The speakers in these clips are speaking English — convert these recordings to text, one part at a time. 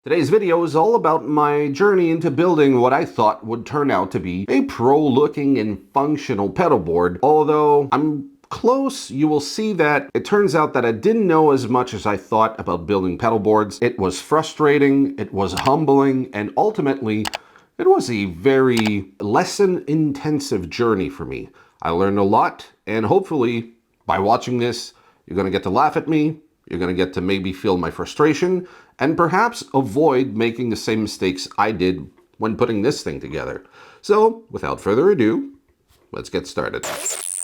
Today's video is all about my journey into building what I thought would turn out to be a pro-looking and functional pedal board. Although I'm close, you will see that it turns out that I didn't know as much as I thought about building pedal boards. It was frustrating, it was humbling, and ultimately it was a very lesson-intensive journey for me. I learned a lot, and hopefully by watching this, you're going to get to laugh at me, you're going to get to maybe feel my frustration, and perhaps avoid making the same mistakes I did when putting this thing together. So, without further ado, let's get started.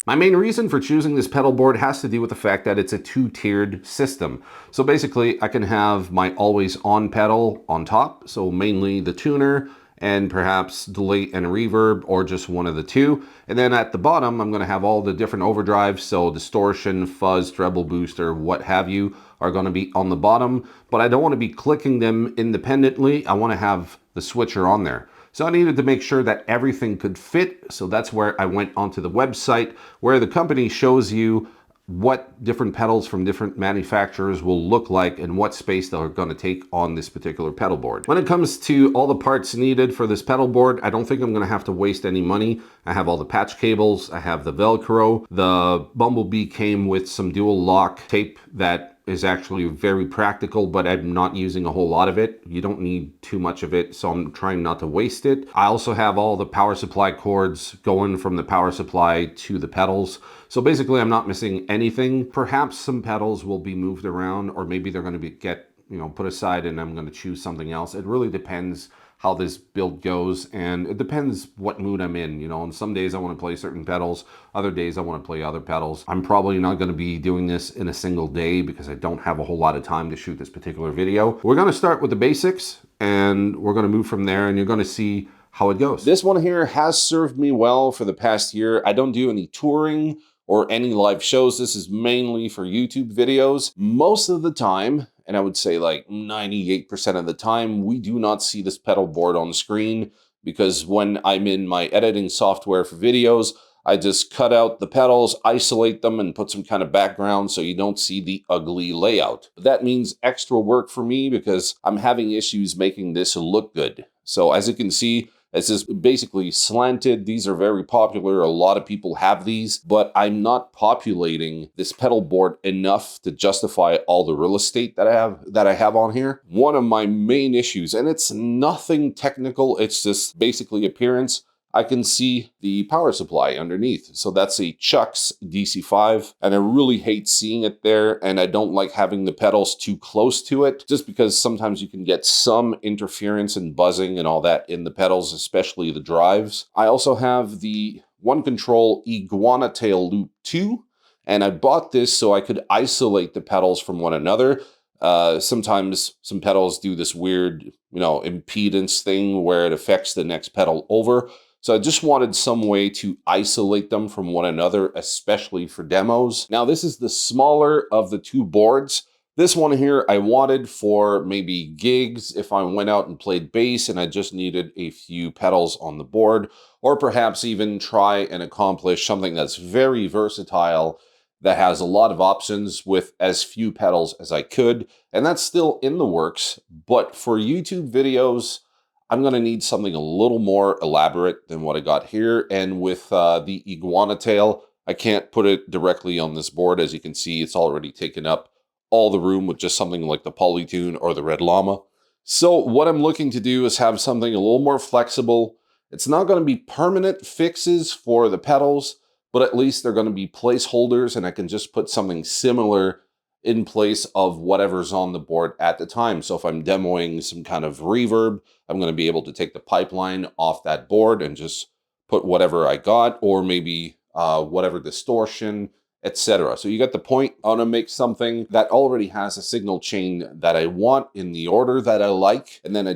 My main reason for choosing this pedal board has to do with the fact that it's a two-tiered system. So basically, I can have my always-on pedal on top, so mainly the tuner, and perhaps delay and reverb, or just one of the two. And then at the bottom, I'm gonna have all the different overdrives, so distortion, fuzz, treble booster, what have you, are gonna be on the bottom, but I don't wanna be clicking them independently. I wanna have the switcher on there. So I needed to make sure that everything could fit, so that's where I went onto the website, where the company shows you what different pedals from different manufacturers will look like and what space they're going to take on this particular pedal board. When it comes to all the parts needed for this pedal board, I don't think I'm going to have to waste any money. I have all the patch cables, I have the Velcro. The Bumblebee came with some dual lock tape that is actually very practical, but I'm not using a whole lot of it. You don't need too much of it, so I'm trying not to waste it. I also have all the power supply cords going from the power supply to the pedals. So basically I'm not missing anything. Perhaps some pedals will be moved around, or maybe they're going to get put aside and I'm going to choose something else. It really depends how this build goes, and it depends what mood I'm in. And some days I want to play certain pedals, other days I want to play other pedals. I'm probably not going to be doing this in a single day because I don't have a whole lot of time to shoot this particular video. We're going to start with the basics and we're going to move from there, and you're going to see how it goes. This one here has served me well for the past year. I don't do any touring or any live shows. This is mainly for YouTube videos. Most of the time, and I would say like 98% of the time, we do not see this pedal board on the screen, because when I'm in my editing software for videos, I just cut out the pedals, isolate them, and put some kind of background so you don't see the ugly layout. That means extra work for me because I'm having issues making this look good. So as you can see, it's just basically slanted. These are very popular. A lot of people have these, but I'm not populating this pedal board enough to justify all the real estate that I have on here. One of my main issues, and it's nothing technical, it's just basically appearance. I can see the power supply underneath. So that's a Chuck's DC5, and I really hate seeing it there, and I don't like having the pedals too close to it, just because sometimes you can get some interference and buzzing and all that in the pedals, especially the drives. I also have the One Control 𝐒𝐓𝐌𝐿 Loop 2, and I bought this so I could isolate the pedals from one another. Sometimes some pedals do this weird, impedance thing where it affects the next pedal over. So I just wanted some way to isolate them from one another, especially for demos. Now, this is the smaller of the two boards. This one here I wanted for maybe gigs if I went out and played bass and I just needed a few pedals on the board, or perhaps even try and accomplish something that's very versatile, that has a lot of options with as few pedals as I could. And that's still in the works, but for YouTube videos, I'm going to need something a little more elaborate than what I got here. And with the 𝐒𝐓𝐌𝐿, I can't put it directly on this board. As you can see, it's already taken up all the room with just something like the Polytune or the Red Llama. So what I'm looking to do is have something a little more flexible. It's not going to be permanent fixes for the pedals, but at least they're going to be placeholders, and I can just put something similar in place of whatever's on the board at the time. So if I'm demoing some kind of reverb, I'm going to be able to take the pipeline off that board and just put whatever I got, or maybe whatever distortion, etc. So you get the point. I want to make something that already has a signal chain that I want in the order that I like, and then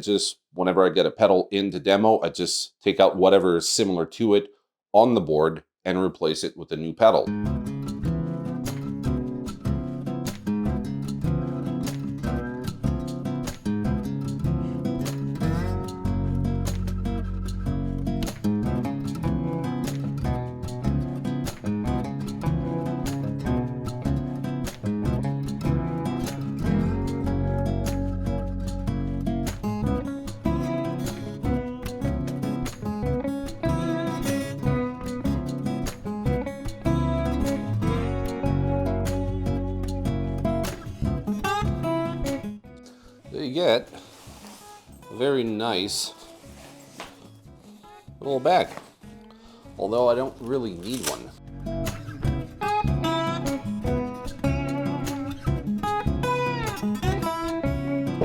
whenever I get a pedal into demo, I just take out whatever is similar to it on the board and replace it with a new pedal. get a very nice little bag, although I don't really need one.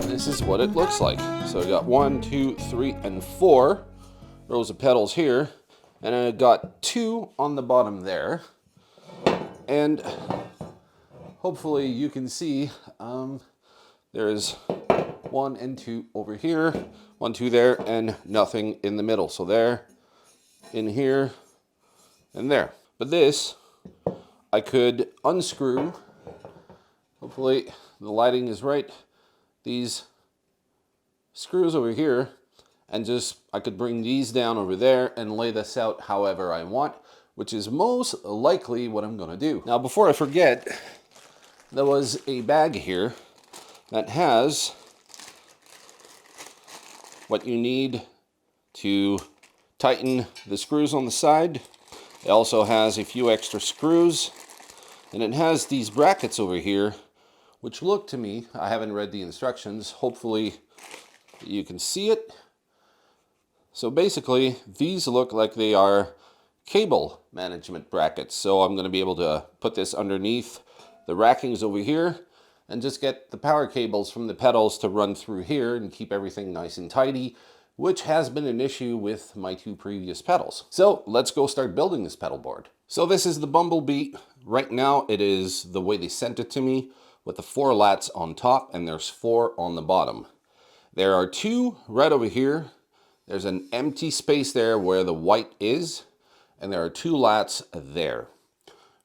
This is what it looks like. So I got 1, 2, 3, and 4 rows of pedals here, and I got 2 on the bottom there, and hopefully you can see there's 1 and 2 over here, 1, 2 there, and nothing in the middle. So there, in here, and there. But this, I could unscrew, hopefully the lighting is right, these screws over here, and I could bring these down over there and lay this out however I want, which is most likely what I'm gonna do. Now, before I forget, there was a bag here that has what you need to tighten the screws on the side. It also has a few extra screws, and it has these brackets over here, which look to me, I haven't read the instructions, hopefully you can see it. So basically, these look like they are cable management brackets. So I'm going to be able to put this underneath the rackings over here and just get the power cables from the pedals to run through here and keep everything nice and tidy, which has been an issue with my 2 previous pedals. So let's go start building this pedal board. So this is the Bumblebee. Right now it is the way they sent it to me, with the 4 lats on top and there's 4 on the bottom. There are 2 right over here. There's an empty space there where the white is, and there are 2 lats there.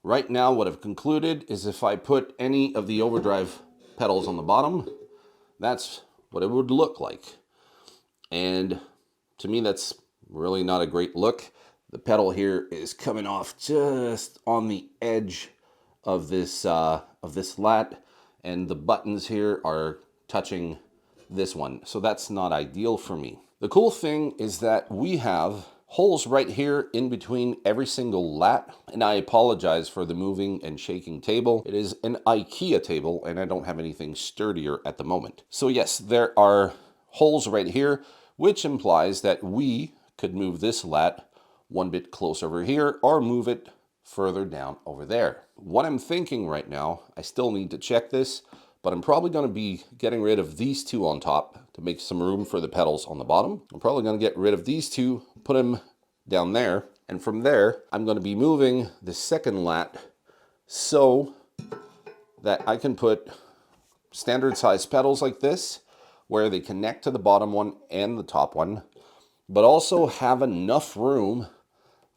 Right now, what I've concluded is if I put any of the overdrive pedals on the bottom, that's what it would look like. And to me, that's really not a great look. The pedal here is coming off just on the edge of this lat, and the buttons here are touching this one. So that's not ideal for me. The cool thing is that we have holes right here in between every single lat, and I apologize for the moving and shaking table. It is an IKEA table, and I don't have anything sturdier at the moment. So yes, there are holes right here, which implies that we could move this lat one bit closer over here or move it further down over there. What I'm thinking right now, I still need to check this, but I'm probably going to be getting rid of these 2 on top to make some room for the pedals on the bottom. I'm probably going to get rid of these 2, put them down there, and from there, I'm going to be moving the second lat so that I can put standard size pedals like this, where they connect to the bottom one and the top one, but also have enough room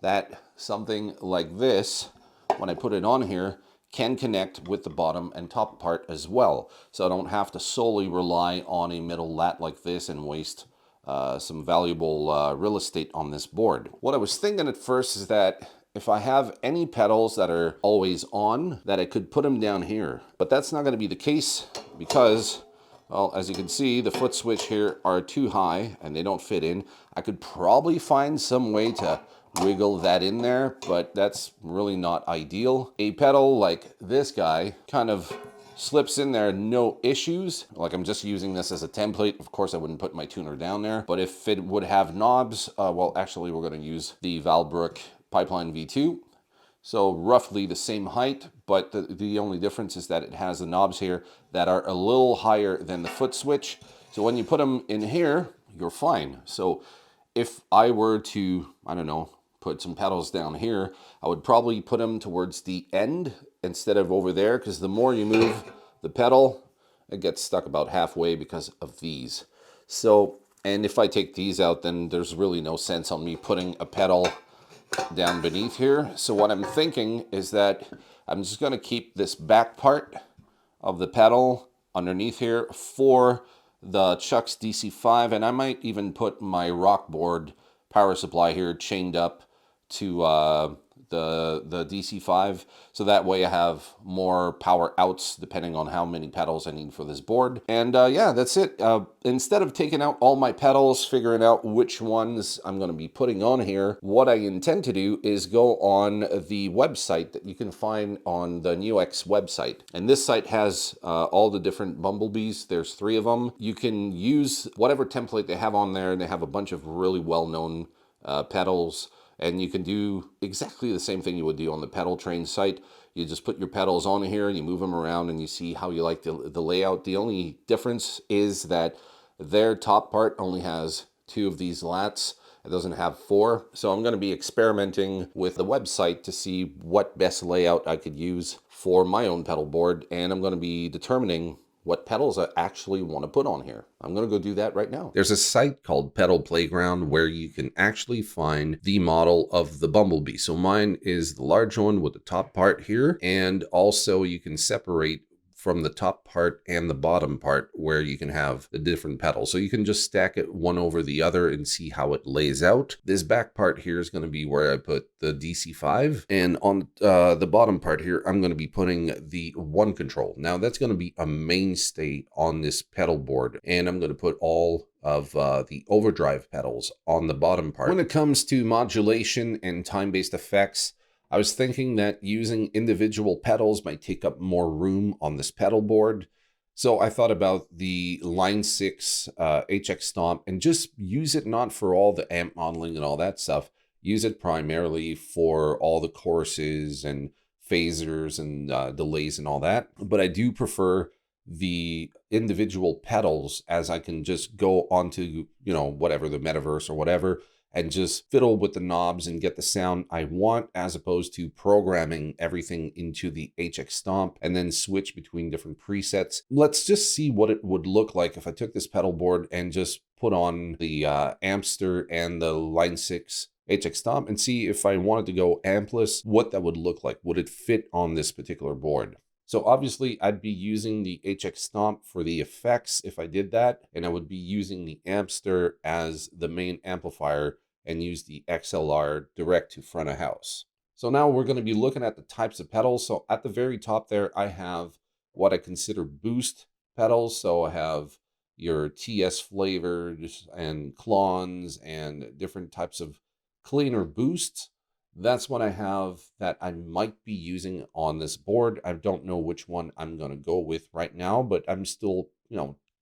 that something like this, when I put it on here, can connect with the bottom and top part as well. So I don't have to solely rely on a middle lat like this and waste some valuable real estate on this board. What I was thinking at first is that if I have any pedals that are always on, that I could put them down here. But that's not going to be the case because, well, as you can see, the foot switch here are too high and they don't fit in. I could probably find some way to wiggle that in there, but that's really not ideal. A pedal like this guy kind of slips in there, no issues. Like, I'm just using this as a template. Of course, I wouldn't put my tuner down there, but if it would have knobs, well, actually, we're going to use the Valbrook Pipeline V2. So roughly the same height, but the only difference is that it has the knobs here that are a little higher than the foot switch. So when you put them in here, you're fine. So if I were to, I don't know, put some pedals down here, I would probably put them towards the end instead of over there, because the more you move the pedal, it gets stuck about halfway because of these. So, and if I take these out, then there's really no sense on me putting a pedal down beneath here. So what I'm thinking is that I'm just going to keep this back part of the pedal underneath here for the Chuck's DC5, and I might even put my Rockboard power supply here chained up to the DC5, so that way I have more power outs depending on how many pedals I need for this board. And yeah, that's it. Instead of taking out all my pedals, figuring out which ones I'm going to be putting on here, what I intend to do is go on the website that you can find on the NUX website. And this site has all the different bumblebees. There's 3 of them. You can use whatever template they have on there, and they have a bunch of really well-known pedals. And you can do exactly the same thing you would do on the pedal train site. You just put your pedals on here and you move them around and you see how you like the layout. The only difference is that their top part only has 2 of these lats. It doesn't have 4. So I'm going to be experimenting with the website to see what best layout I could use for my own pedal board. And I'm going to be determining what pedals I actually want to put on here. I'm going to go do that right now. There's a site called Pedalplayground where you can actually find the model of the Bumblebee. So mine is the large one with the top part here. And also you can separate from the top part and the bottom part where you can have the different pedals. So you can just stack it one over the other and see how it lays out. This back part here is going to be where I put the DC5. And on the bottom part here, I'm going to be putting the one control. Now that's going to be a mainstay on this pedal board. And I'm going to put all of the overdrive pedals on the bottom part. When it comes to modulation and time-based effects, I was thinking that using individual pedals might take up more room on this pedal board. So I thought about the Line 6 HX Stomp and just use it not for all the amp modeling and all that stuff. Use it primarily for all the choruses and phasers and delays and all that. But I do prefer the individual pedals, as I can just go onto, whatever, the metaverse or whatever, and just fiddle with the knobs and get the sound I want, as opposed to programming everything into the HX Stomp and then switch between different presets. Let's just see what it would look like if I took this pedal board and just put on the Ampster and the Line 6 HX Stomp and see if I wanted to go ampless, what that would look like. Would it fit on this particular board? So obviously I'd be using the HX Stomp for the effects if I did that, and I would be using the Ampster as the main amplifier and use the XLR direct to front of house. So now we're going to be looking at the types of pedals. So at the very top there, I have what I consider boost pedals. So I have your TS flavors and clones and different types of cleaner boosts. That's what I have that I might be using on this board. I don't know which one I'm going to go with right now, but I'm still,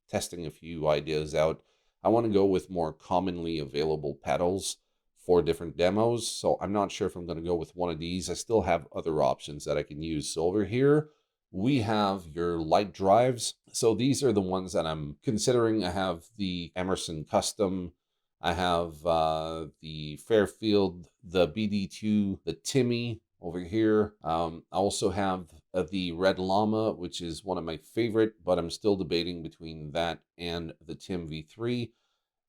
testing a few ideas out. I want to go with more commonly available pedals for different demos. So I'm not sure if I'm going to go with one of these. I still have other options that I can use. So over here, we have your light drives. So these are the ones that I'm considering. I have the Emerson Custom. I have the Fairfield, the BD2, the Timmy over here. I also have the Red Llama, which is one of my favorite, but I'm still debating between that and the Tim V3.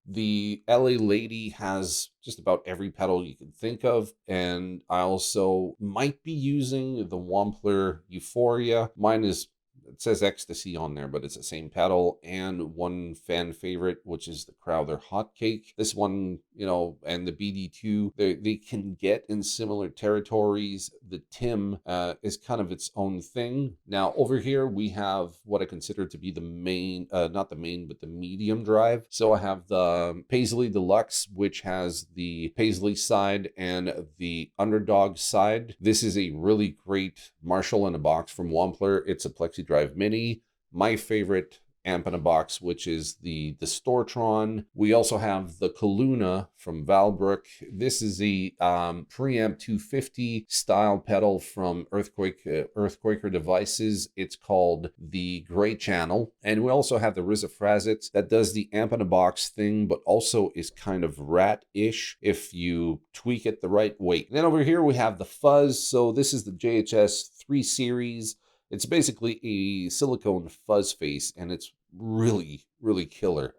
The LA Lady has just about every pedal you can think of, and I also might be using the Wampler Euphoria. Mine is, it says Ecstasy on there, but it's the same pedal, and one fan favorite, which is the Crowther Hot Cake. This one, and the BD2, they can get in similar territories. The Tim is kind of its own thing. Now, over here, we have what I consider to be the main, not the main, but the medium drive. So I have the Paisley Deluxe, which has the Paisley side and the Underdog side. This is a really great Marshall in a box from Wampler. It's a Plexi Drive Mini. My favorite amp in a box, which is the Distortron. We also have the Kaluna from Valbrook. This is a preamp 250 style pedal from Earthquaker Devices. It's called the Gray Channel. And we also have the RZA Frazit that does the amp in a box thing, but also is kind of rat-ish if you tweak it the right way. And then over here we have the Fuzz. So this is the JHS 3 Series. It's basically a silicone fuzz face, and it's really, really killer.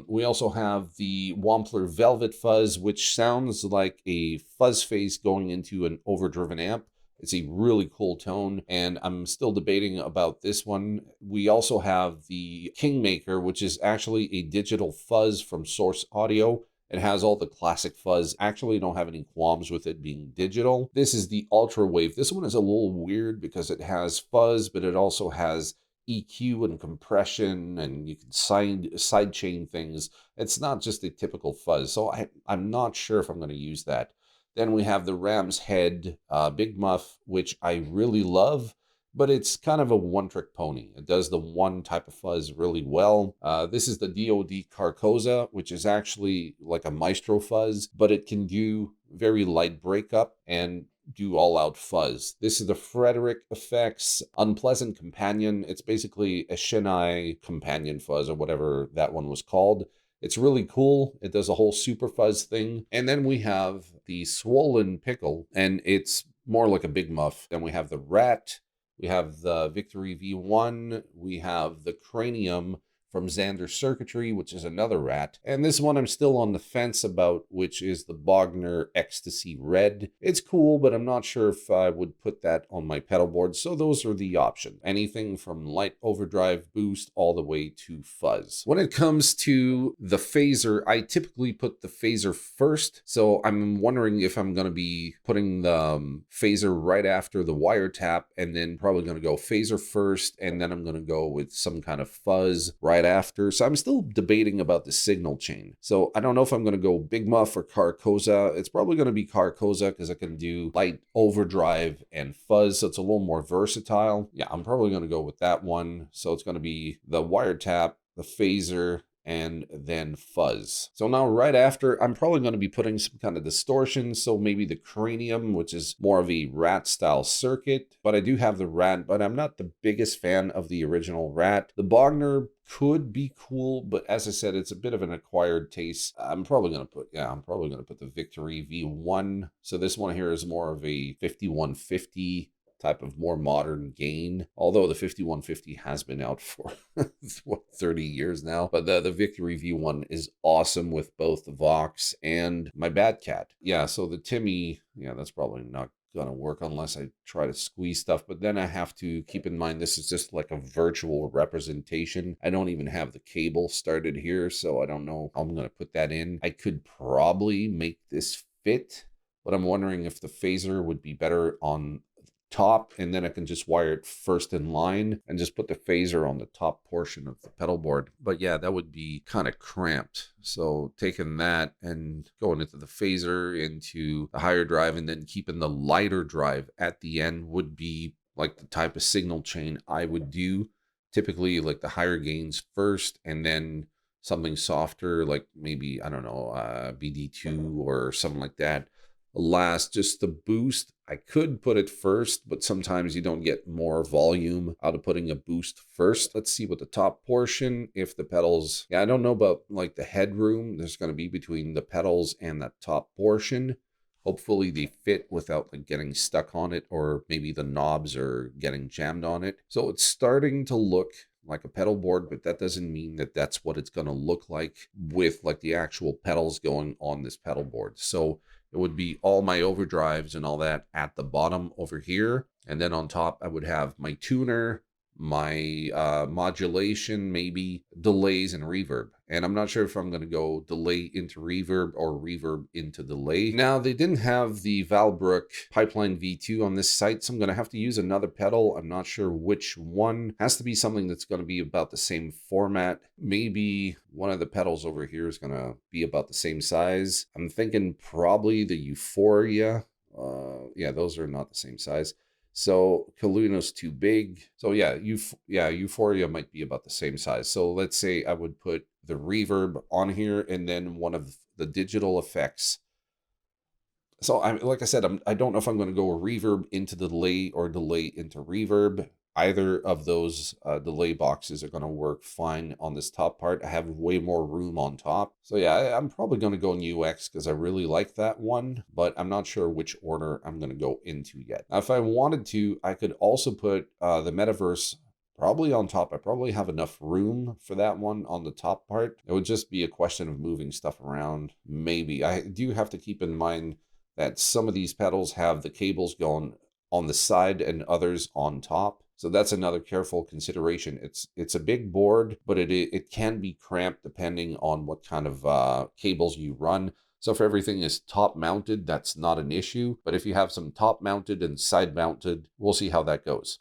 We also have the Wampler Velvet Fuzz, which sounds like a fuzz face going into an overdriven amp. It's a really cool tone, and I'm still debating about this one. We also have the Kingmaker, which is actually a digital fuzz from Source Audio, It has all the classic fuzz. Actually, don't have any qualms with it being digital. This is the Ultra Wave. This one is a little weird because it has fuzz, but it also has EQ and compression, and you can sidechain things. It's not just a typical fuzz, so I'm not sure if I'm going to use that. Then we have the Ram's Head Big Muff, which I really love, but it's kind of a one-trick pony. It does the one type of fuzz really well. This is the DoD Carcosa, which is actually like a Maestro fuzz, but it can do very light breakup and do all-out fuzz. This is the Frederick Effects Unpleasant Companion. It's basically a Shinai companion fuzz, or whatever that one was called. It's really cool. It does a whole super fuzz thing. And then we have the Swollen Pickle, and it's more like a big muff. Then we have the Rat. We have the Victory V1. We have the Cranium from Xander Circuitry, which is another Rat. And this one I'm still on the fence about, which is the Bogner Ecstasy Red. It's cool, but I'm not sure if I would put that on my pedal board. So those are the options. Anything from light overdrive boost all the way to fuzz. When it comes to the phaser, I typically put the phaser first. So I'm wondering if I'm going to be putting the phaser right after the wiretap, and then probably going to go phaser first, and then I'm going to go with some kind of fuzz right after. So I'm still debating about the signal chain. So I don't know if I'm going to go Big Muff or Carcosa. It's probably going to be Carcosa because I can do light overdrive and fuzz. So it's a little more versatile. Yeah, I'm probably going to go with that one. So it's going to be the wiretap, the phaser, and then fuzz. So now right after, I'm probably going to be putting some kind of distortion. So maybe the Cranium, which is more of a Rat style circuit, but I do have the Rat, but I'm not the biggest fan of the original Rat. The Bogner could be cool, but as I said, it's a bit of an acquired taste. I'm probably going to put the Victory V1. So this one here is more of a 5150 type of more modern gain, although the 5150 has been out for what, 30 years now. But the Victory V1 is awesome with both the Vox and my Bad Cat. Yeah, so the Timmy, yeah, that's probably not gonna work unless I try to squeeze stuff. But then I have to keep in mind this is just like a virtual representation. I don't even have the cable started here, so I don't know how I'm gonna put that in. I could probably make this fit, but I'm wondering if the phaser would be better on top, and then I can just wire it first in line and just put the phaser on the top portion of the pedal board. But yeah, that would be kind of cramped. So taking that and going into the phaser, into the higher drive, and then keeping the lighter drive at the end would be like the type of signal chain I would do. Typically like the higher gains first, and then something softer, like maybe, I don't know, BD2 or something like that. Last, just the boost. I could put it first, but sometimes you don't get more volume out of putting a boost first. Let's see what the top portion, if the pedals, yeah, I don't know about like the headroom there's going to be between the pedals and that top portion. Hopefully they fit without like getting stuck on it, or maybe the knobs are getting jammed on it. So it's starting to look like a pedal board, but that doesn't mean that that's what it's going to look like with like the actual pedals going on this pedal board. So it would be all my overdrives and all that at the bottom over here. And then on top, I would have my tuner, my modulation, maybe delays and reverb. And I'm not sure if I'm going to go delay into reverb or reverb into delay. Now, they didn't have the Valbrook Pipeline V2 on this site, so I'm going to have to use another pedal. I'm not sure which one. Has to be something that's going to be about the same format. Maybe one of the pedals over here is going to be about the same size. I'm thinking probably the Euphoria. Yeah, those are not the same size. So Kalina's too big. So yeah, Euphoria might be about the same size. So let's say I would put the reverb on here and then one of the digital effects. So like I said, I don't know if I'm going to go reverb into delay or delay into reverb. Either of those delay boxes are going to work fine on this top part. I have way more room on top. So yeah, I'm probably going to go NUX because I really like that one, but I'm not sure which order I'm going to go into yet. Now, if I wanted to, I could also put the Metaverse probably on top. I probably have enough room for that one on the top part. It would just be a question of moving stuff around. Maybe. I do have to keep in mind that some of these pedals have the cables going on the side and others on top. So that's another careful consideration. It's a big board, but it can be cramped depending on what kind of cables you run. So if everything is top mounted, that's not an issue. But if you have some top mounted and side mounted, we'll see how that goes.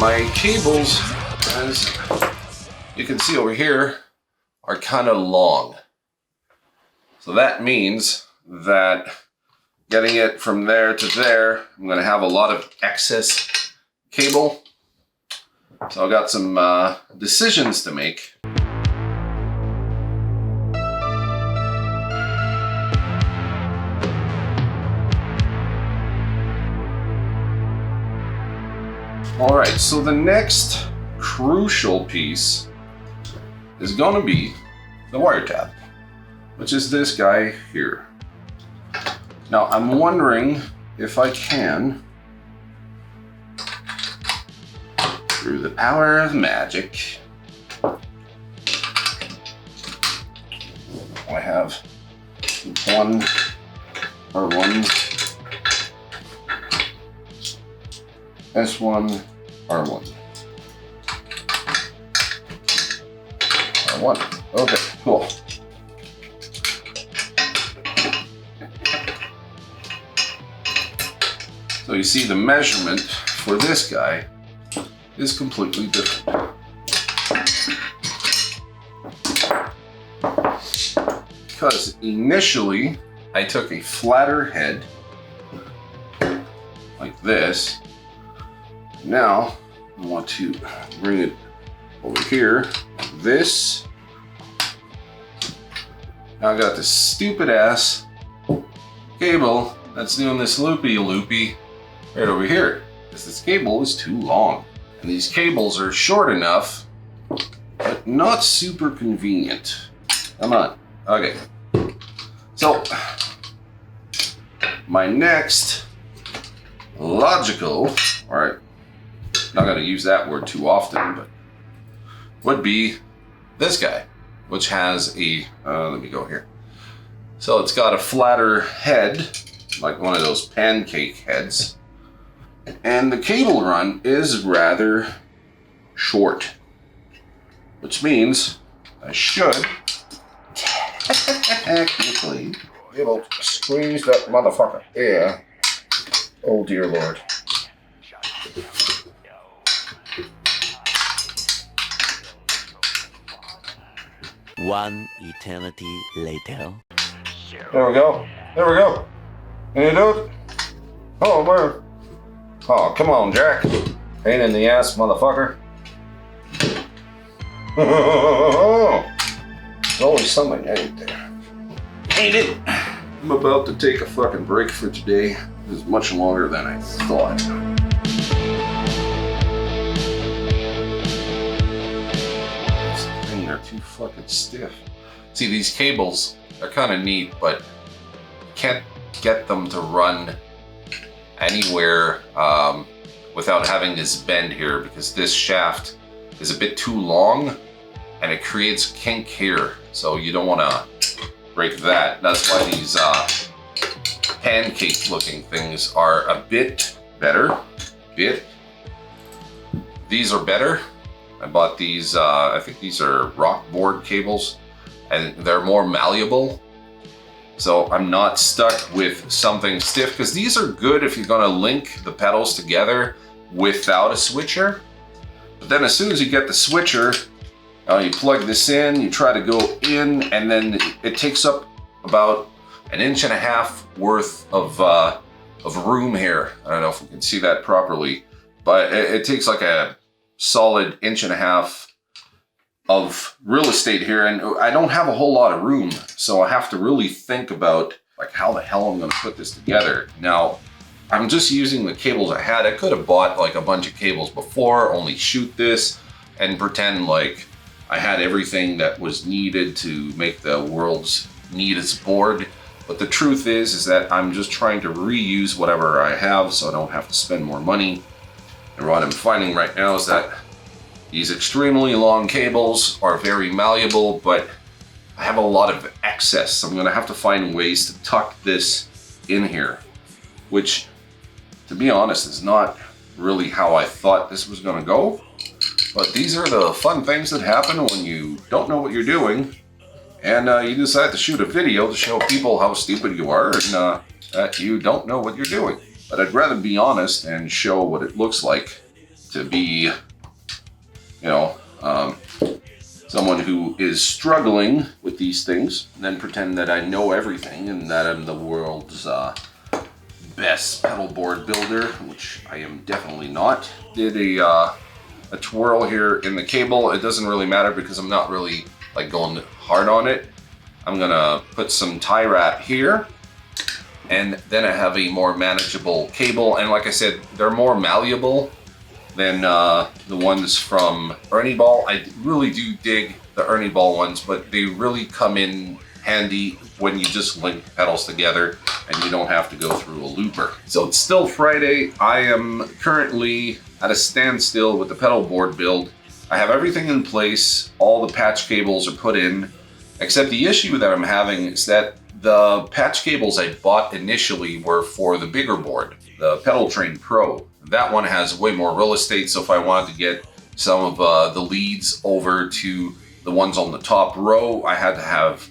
My cables, as you can see over here, are kind of long. So that means that getting it from there to there, I'm going to have a lot of excess cable. So I've got some decisions to make. All right, so the next crucial piece is going to be the wire tab, which is this guy here. Now, I'm wondering if I can, through the power of magic, I have one R1, S1, R1. R1. Okay, cool. So you see the measurement for this guy is completely different. Because initially I took a flatter head like this. Now I want to bring it over here, like this. Now I got this stupid ass cable that's doing this loopy right over here, because this cable is too long. And these cables are short enough, but not super convenient. Come on. Okay. So my next logical, all right, not going to use that word too often, but would be this guy, which has a, let me go here. So it's got a flatter head, like one of those pancake heads. And the cable run is rather short, which means I should technically be able to squeeze that motherfucker. Yeah. Oh dear Lord. One eternity later. There we go. There we go. Can you do it? Oh, where? Oh, come on, Jack. Pain in the ass, motherfucker. There's always something ain't there. Ain't it? I'm about to take a fucking break for today. It was much longer than I thought. This thing, they're too fucking stiff. See, these cables, they're kind of neat, but can't get them to run anywhere without having this bend here, because this shaft is a bit too long and it creates kink here, so you don't want to break that. That's why these pancake looking things are a bit better. These are better. I bought these, I think these are Rockboard cables, and they're more malleable. So I'm not stuck with something stiff, because these are good if you're gonna link the pedals together without a switcher. But then as soon as you get the switcher, you plug this in, you try to go in, and then it takes up about 1.5 inches worth of room here. I don't know if we can see that properly, but it takes like a solid 1.5 inches of real estate here, and I don't have a whole lot of room, so I have to really think about like how the hell I'm going to put this together. Now, I'm just using the cables I had. I could have bought like a bunch of cables before, only shoot this, and pretend like I had everything that was needed to make the world's neatest board. But the truth is that I'm just trying to reuse whatever I have so I don't have to spend more money. And what I'm finding right now is that these extremely long cables are very malleable, but I have a lot of excess. I'm gonna have to find ways to tuck this in here, which, to be honest, is not really how I thought this was gonna go. But these are the fun things that happen when you don't know what you're doing, and you decide to shoot a video to show people how stupid you are and that you don't know what you're doing. But I'd rather be honest and show what it looks like to be, you know, someone who is struggling with these things, than pretend that I know everything and that I'm the world's best pedal board builder, which I am definitely not. Did a twirl here in the cable. It doesn't really matter because I'm not really like going hard on it. I'm gonna put some tie wrap here, and then I have a more manageable cable. And like I said, they're more malleable than the ones from Ernie Ball. I really do dig the Ernie Ball ones, but they really come in handy when you just link pedals together and you don't have to go through a looper. So it's still Friday. I am currently at a standstill with the pedal board build. I have everything in place. All the patch cables are put in, except the issue that I'm having is that the patch cables I bought initially were for the bigger board, the Pedaltrain-pro. That one has way more real estate, so if I wanted to get some of the leads over to the ones on the top row, I had to have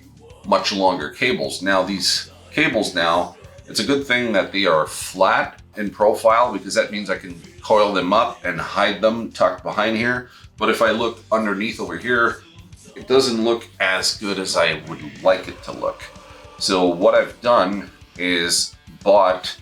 much longer cables. Now these cables now, it's a good thing that they are flat in profile, because that means I can coil them up and hide them tucked behind here. But if I look underneath over here, it doesn't look as good as I would like it to look. So what I've done is bought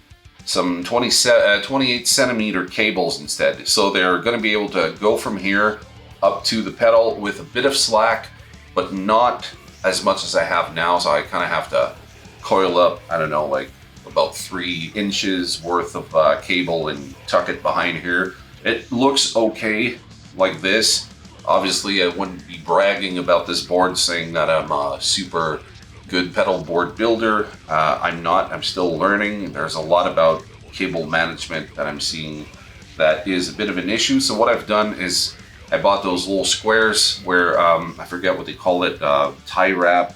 some 28 centimeter cables instead. So they're going to be able to go from here up to the pedal with a bit of slack, but not as much as I have now. So I kind of have to coil up, I don't know, like about 3 inches worth of cable and tuck it behind here. It looks okay like this. Obviously, I wouldn't be bragging about this board saying that I'm a super good pedal board builder. I'm not. I'm still learning. There's a lot about cable management that I'm seeing that is a bit of an issue. So what I've done is I bought those little squares where I forget what they call it, tie wrap,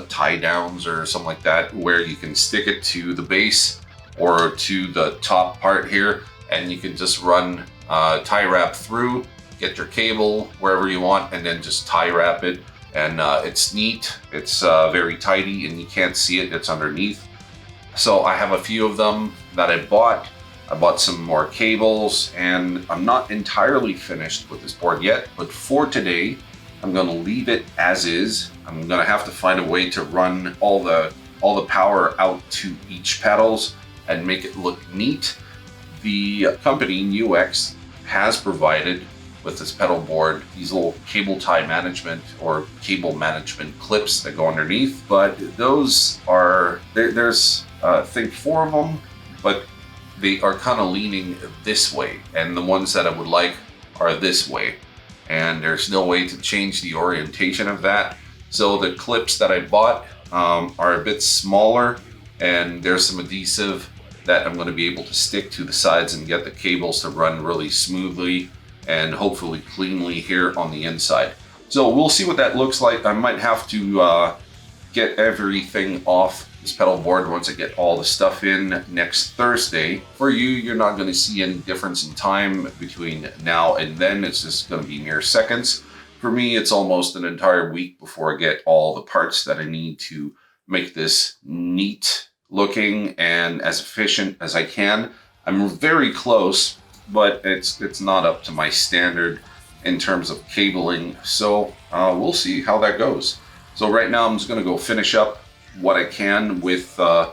tie downs or something like that, where you can stick it to the base or to the top part here, and you can just run tie wrap through, get your cable wherever you want, and then just tie wrap it. And it's neat. It's very tidy, and you can't see it. It's underneath. So I have a few of them that I bought. I bought some more cables, and I'm not entirely finished with this board yet, but for today, I'm going to leave it as is. I'm gonna have to find a way to run all the power out to each pedals and make it look neat. The company NUX has provided with this pedal board these little cable tie management or cable management clips that go underneath, but those are there's I think 4 of them, but they are kind of leaning this way, and the ones that I would like are this way, and there's no way to change the orientation of that. So the clips that I bought are a bit smaller, and there's some adhesive that I'm going to be able to stick to the sides and get the cables to run really smoothly and hopefully cleanly here on the inside. So we'll see what that looks like. I might have to get everything off this pedal board once I get all the stuff in next Thursday. For you, you're not going to see any difference in time between now and then. It's just going to be mere seconds. For me, it's almost an entire week before I get all the parts that I need to make this neat looking and as efficient as I can. I'm very close, but it's not up to my standard in terms of cabling. So we'll see how that goes. So right now I'm just going to go finish up what I can with the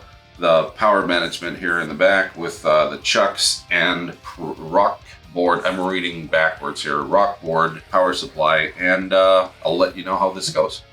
power management here in the back with the chucks and Rockboard. I'm reading backwards here. Rockboard power supply, and I'll let you know how this goes.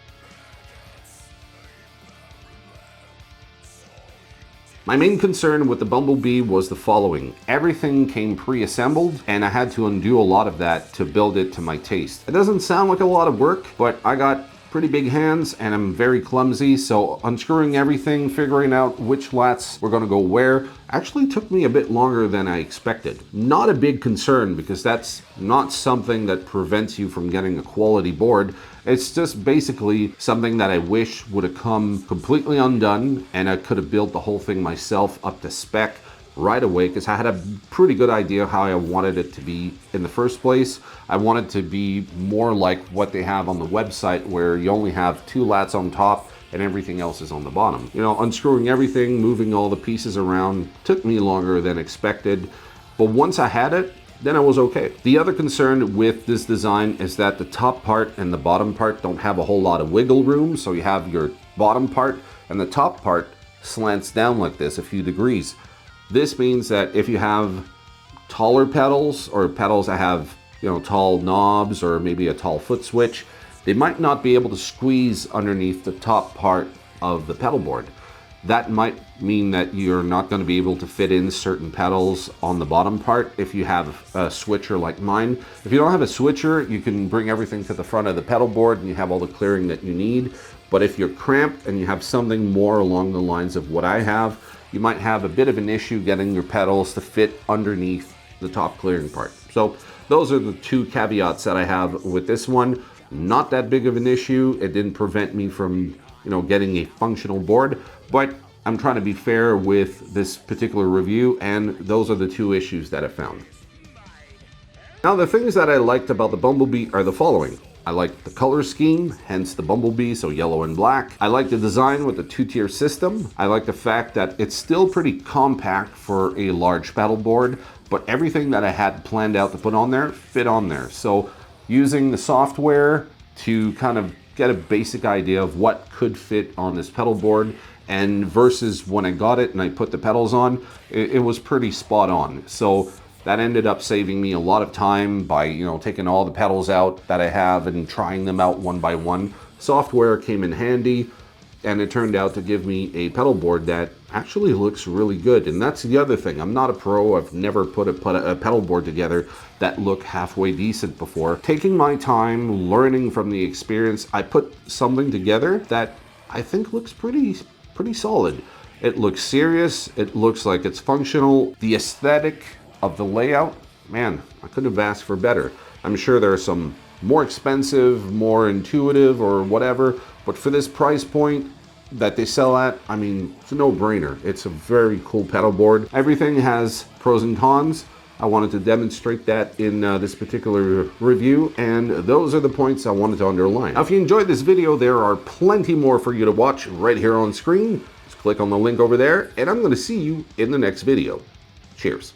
My main concern with the Bumblebee was the following. Everything came pre-assembled, and I had to undo a lot of that to build it to my taste. It doesn't sound like a lot of work, but I got pretty big hands and I'm very clumsy, so unscrewing everything, figuring out which lats were going to go where, actually took me a bit longer than I expected. Not a big concern, because that's not something that prevents you from getting a quality board. It's just basically something that I wish would have come completely undone, and I could have built the whole thing myself up to spec right away, because I had a pretty good idea how I wanted it to be in the first place. I wanted to be more like what they have on the website, where you only have 2 lats on top and everything else is on the bottom. You know, unscrewing everything, moving all the pieces around took me longer than expected, but once I had it, then I was okay. The other concern with this design is that the top part and the bottom part don't have a whole lot of wiggle room. So you have your bottom part and the top part slants down like this a few degrees. This means that if you have taller pedals or pedals that have, you know, tall knobs or maybe a tall foot switch, they might not be able to squeeze underneath the top part of the pedal board. That might mean that you're not going to be able to fit in certain pedals on the bottom part if you have a switcher like mine. If you don't have a switcher, you can bring everything to the front of the pedal board and you have all the clearing that you need. But if you're cramped and you have something more along the lines of what I have, you might have a bit of an issue getting your pedals to fit underneath the top clearing part. So those are the 2 caveats that I have with this one. Not that big of an issue. It didn't prevent me from, you know, getting a functional board, but I'm trying to be fair with this particular review, and those are the 2 issues that I found. Now, the things that I liked about the Bumblebee are the following. I like the color scheme, hence the Bumblebee, so yellow and black. I like the design with the 2-tier system. I like the fact that it's still pretty compact for a large pedal board, but everything that I had planned out to put on there fit on there. So using the software to kind of get a basic idea of what could fit on this pedal board, and versus when I got it and I put the pedals on, it was pretty spot on. So that ended up saving me a lot of time by, you know, taking all the pedals out that I have and trying them out one by one. Software came in handy, and it turned out to give me a pedal board that actually looks really good. And that's the other thing. I'm not a pro. I've never put a pedal board together that looked halfway decent before. Taking my time, learning from the experience, I put something together that I think looks pretty solid. It looks serious. It looks like it's functional. The aesthetic of the layout, man, I couldn't have asked for better. I'm sure there are some more expensive, more intuitive or whatever, but for this price point that they sell at, I mean, it's a no-brainer. It's a very cool pedal board. Everything has pros and cons. I wanted to demonstrate that in this particular review, and those are the points I wanted to underline. Now, if you enjoyed this video, there are plenty more for you to watch right here on screen. Just click on the link over there, and I'm going to see you in the next video. Cheers.